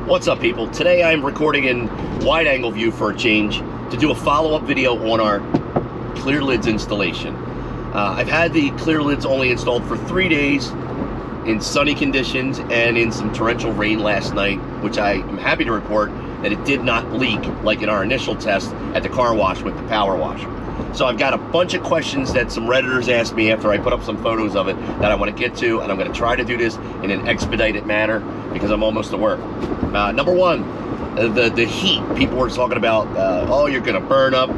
What's up, people? Today I'm recording in wide angle view for a change to do a follow-up video on our ClearLidz installation. I've had the ClearLidz only installed for 3 days in sunny conditions and in some torrential rain last night, which I am happy to report that it did not leak like in our initial test at the car wash with the power washer. So I've got a bunch of questions that some Redditors asked me after I put up some photos of it that I want to get to, and I'm going to try to do this in an expedited manner because I'm almost to work. Number one, the heat. People were talking about, oh, you're going to burn up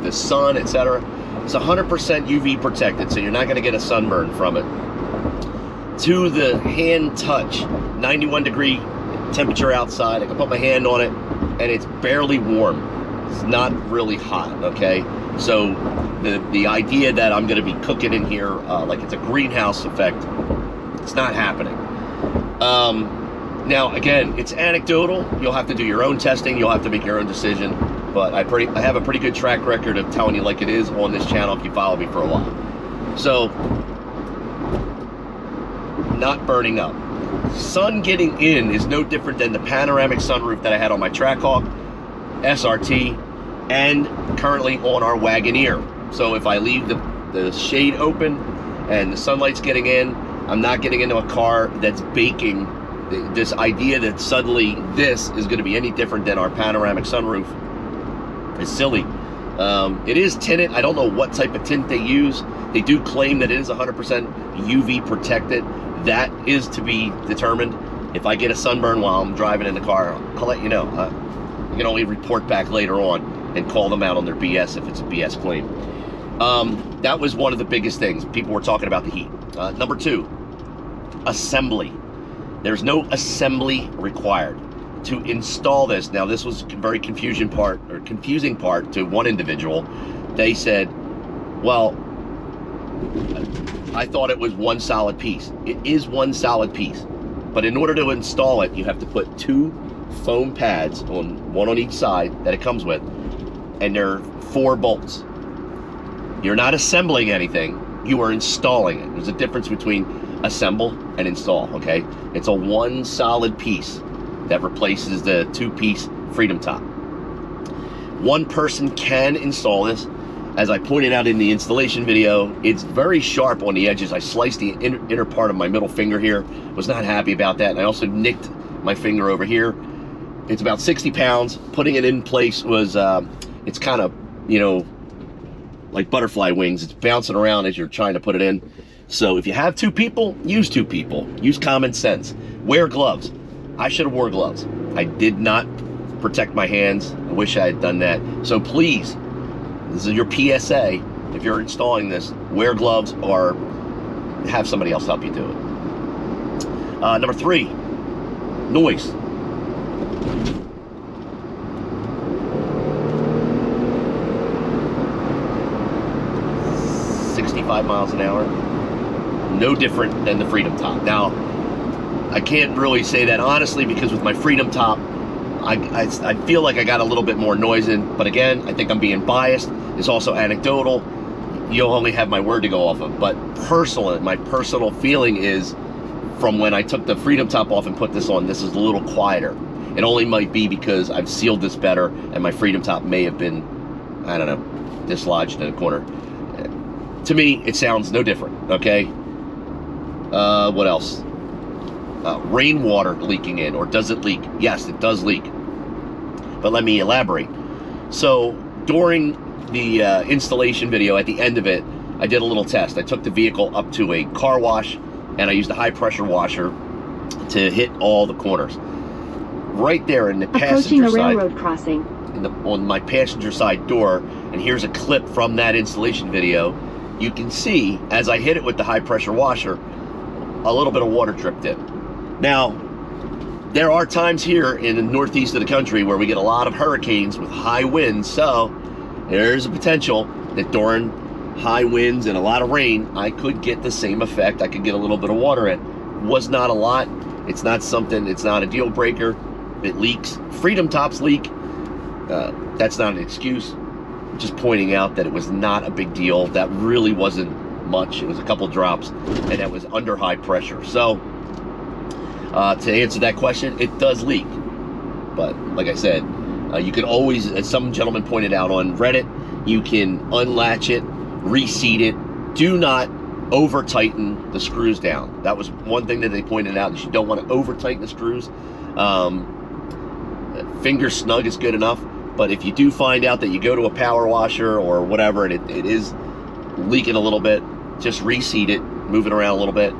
the sun, etc. It's 100% UV protected, so you're not going to get a sunburn from it. To the hand touch, 91 degree temperature outside. I can put my hand on it, and it's barely warm. It's not really hot, okay? So the idea that I'm going to be cooking in here like it's a greenhouse effect, it's not happening. Now, again, it's anecdotal. You'll have to do your own testing. You'll have to make your own decision. But I have a pretty good track record of telling you like it is on this channel if you follow me for a while. So, not burning up. Sun getting in is no different than the panoramic sunroof that I had on my Trackhawk SRT and currently on our Wagoneer. So if I leave the shade open and the sunlight's getting in, I'm not getting into a car that's baking. This idea that suddenly this is going to be any different than our panoramic sunroof is silly. It is tinted. I don't know what type of tint they use. They do claim that it is 100% UV protected. That is to be determined. If I get a sunburn while I'm driving in the car, I'll let you know. You can only report back later on and call them out on their BS if it's a BS claim. That was one of the biggest things. People were talking about the heat. Number two, assembly. There's no assembly required to install this. Now, this was a very confusing part to one individual. They said, well, I thought it was one solid piece. It is one solid piece. But in order to install it, you have to put 2 foam pads, one on each side that it comes with, and there are 4 bolts. You're not assembling anything, you are installing it. There's a difference between assemble and install, okay? It's a one solid piece that replaces the 2-piece Freedom Top. One person can install this. As I pointed out in the installation video, it's very sharp on the edges. I sliced the inner part of my middle finger here. Was not happy about that, and I also nicked my finger over here. It's about 60 pounds. Putting it in place was, it's kind of, you know, like butterfly wings. It's bouncing around as you're trying to put it in. So if you have 2 people, use 2 people. Use common sense. Wear gloves. I should have wore gloves. I did not protect my hands. I wish I had done that. So please, this is your PSA. If you're installing this, wear gloves or have somebody else help you do it. Number 3, noise. Miles an hour, no different than the Freedom Top. Now, I can't really say that honestly because with my Freedom Top, I feel like I got a little bit more noise in, but again, I think I'm being biased. It's also anecdotal. You'll only have my word to go off of, but personally, my personal feeling is from when I took the Freedom Top off and put this on, this is a little quieter. It only might be because I've sealed this better and my Freedom Top may have been, I don't know, dislodged in a corner. To me, it sounds no different, okay? What else? Rainwater leaking in, or does it leak? Yes, it does leak. But let me elaborate. So, during the installation video, at the end of it, I did a little test. I took the vehicle up to a car wash, and I used a high-pressure washer to hit all the corners. Right there in the passenger side, railroad crossing. On my passenger side door, and here's a clip from that installation video. You can see, as I hit it with the high-pressure washer, a little bit of water dripped in. Now, there are times here in the northeast of the country where we get a lot of hurricanes with high winds, so there's a potential that during high winds and a lot of rain, I could get the same effect. I could get a little bit of water in. Was not a lot. It's not something, it's not a deal breaker. It leaks. Freedom Tops leak. That's not an excuse. Just pointing out that it was not a big deal. That really wasn't much. It was a couple drops, and that was under high pressure. So to answer that question, it does leak. But like I said, you can always, as some gentleman pointed out on Reddit, you can unlatch it, reseat it. Do not over tighten the screws down. That was one thing that they pointed out, that you don't want to over tighten the screws. Finger snug is good enough, but if you do find out that you go to a power washer or whatever and it is leaking a little bit, just reseat it, move it around a little bit,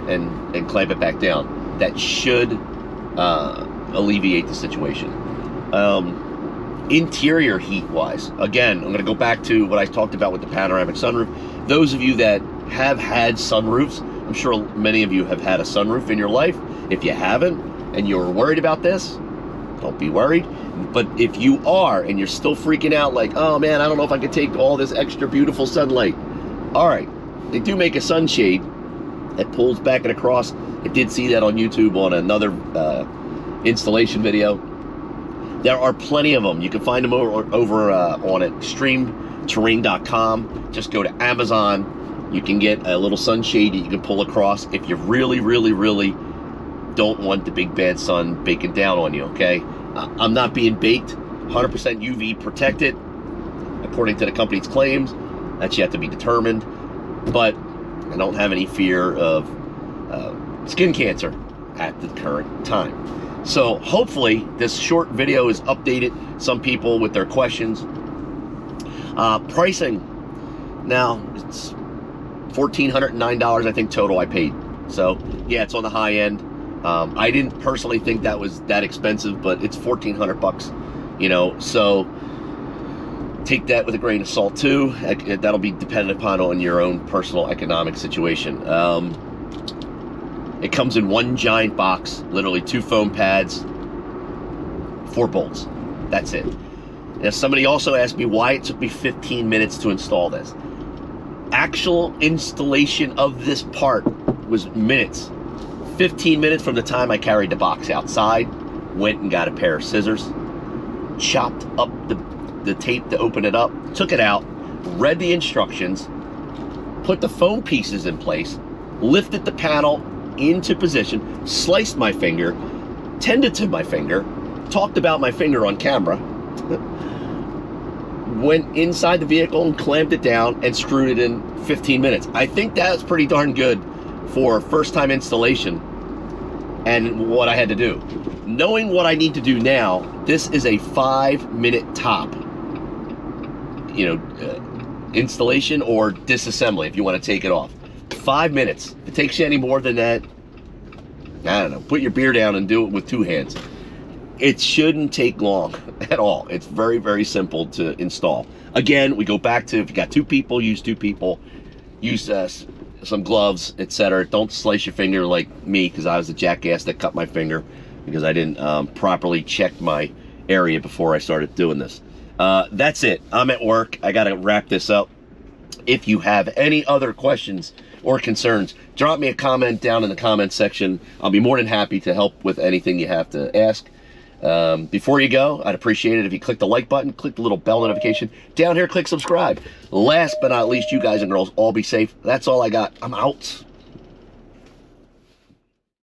and clamp it back down. That should alleviate the situation. Interior heat wise, again, I'm going to go back to what I talked about with the panoramic sunroof. Those of you that have had sunroofs, I'm sure many of you have had a sunroof in your life. If you haven't and you're worried about this, don't be worried. But if you are and you're still freaking out like, oh man, I don't know if I could take all this extra beautiful sunlight. All right, they do make a sunshade that pulls back and across. I did see that on YouTube on another installation video. There are plenty of them. You can find them over on extremeterrain.com. Just go to Amazon. You can get a little sunshade that you can pull across if you really, really, really don't want the big bad sun baking down on you, okay? I'm not being baked. 100% UV protected, according to the company's claims. That's yet to be determined. But I don't have any fear of skin cancer at the current time. So hopefully this short video has updated some people with their questions. Pricing. Now, it's $1,409, I think, total I paid. So, yeah, it's on the high end. I didn't personally think that was that expensive, but it's 1,400 bucks, you know, so take that with a grain of salt too. That'll be dependent upon on your own personal economic situation. It comes in one giant box, literally 2 foam pads, 4 bolts. That's it. Now, somebody also asked me why it took me 15 minutes to install this. Actual installation of this part was minutes. 15 minutes from the time I carried the box outside, went and got a pair of scissors, chopped up the tape to open it up, took it out, read the instructions, put the foam pieces in place, lifted the panel into position, sliced my finger, tended to my finger, talked about my finger on camera, went inside the vehicle and clamped it down and screwed it in 15 minutes. I think that's pretty darn good for first time installation and what I had to do. Knowing what I need to do now, this is a 5-minute top, you know, installation or disassembly if you want to take it off. 5 minutes. If it takes you any more than that, I don't know, put your beer down and do it with 2 hands. It shouldn't take long at all. It's very, very simple to install. Again, we go back to, if you got 2 people, use 2 people. Use some gloves, etc. Don't slice your finger like me, because I was a jackass that cut my finger because I didn't properly check my area before I started doing this. That's it. I'm at work. I got to wrap this up. If you have any other questions or concerns, drop me a comment down in the comment section. I'll be more than happy to help with anything you have to ask. Before you go, I'd appreciate it if you click the like button, click the little bell notification. Down here, click subscribe. Last but not least, you guys and girls all be safe. That's all I got. I'm out.